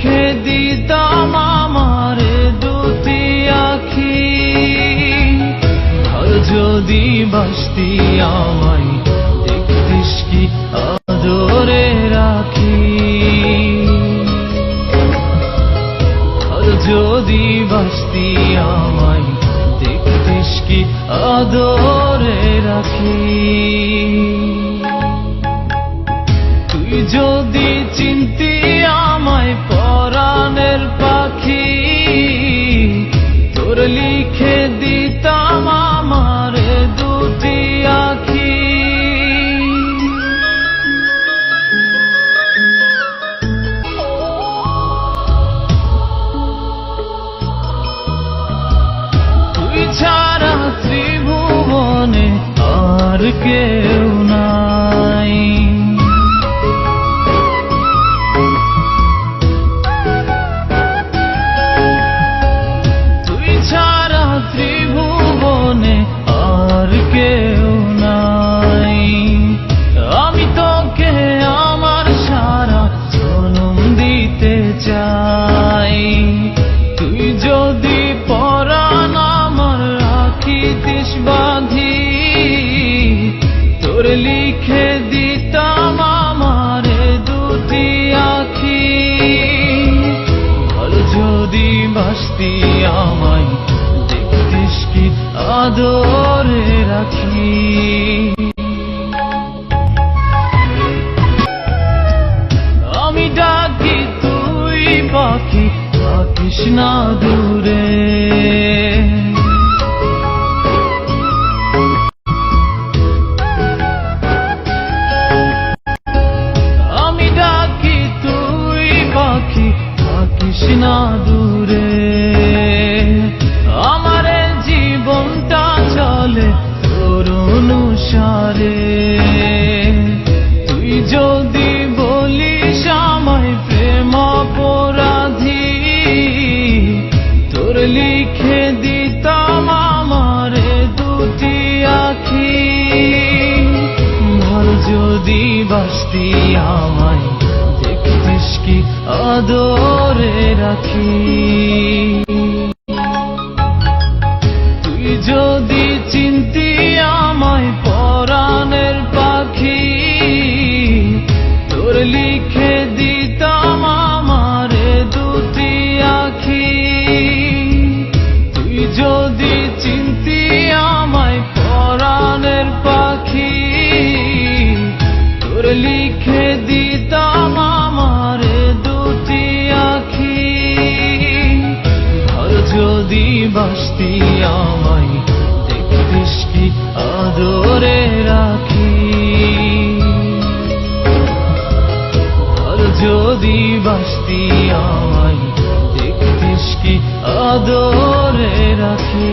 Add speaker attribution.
Speaker 1: লিখে দিতাম আমার দুটি আখি। আর যদি বাসতি আমায় দেখতিস কি আদরে রাখি। আর যদি বাসতি আমায় দেখতিস কি আদরে রাখি। তুই যদি চিনতি আমায় পরাণের পাখি, তোর লিখে দিতাম আমার দুটি আখি। তুই ছাড়া ত্রিভুবনে আর কেউ নাই। তুই ছাড়া ত্রিভুবনে আর কেউ নাই। আমি তোকে আমার সারা জনম দিতে চাই। তুই যদি পরাণ আমার রাখিতিস বাঁধি, তোর লিখে দিতাম আমার দুটি আখি। আর যদি বাসতি আমায় দেখতিস কি আদরে রাখি। আমি ডাকি তুই পাখি থাকিস না দূরে। আমি ডাকি তুই পাখি থাকিস না দূরে। আমার জীবনটা চলে তোর অনুসারে। তুই যদি বলিস আমায় প্রেম অপরাধী, তোর লিখে দিতাম আমার দুটি আখি। আর যদি বাসতি আমায় দেখতিস কি আদরে রাখি। তুই যদি চিনতি আমায় পরাণের পাখি, তোর লিখে দিতাম আমার দুটি আখি। তুই যদি চিনতি আমায় পরাণের পাখি, তোর লিখে দিতাম আমার দুটি আখি। আর যদি বাসতি আমায় দেখতিস কি আদরে রাখি। আর যদি বাসতি আমায় দেখতিস কি আদরে রাখি।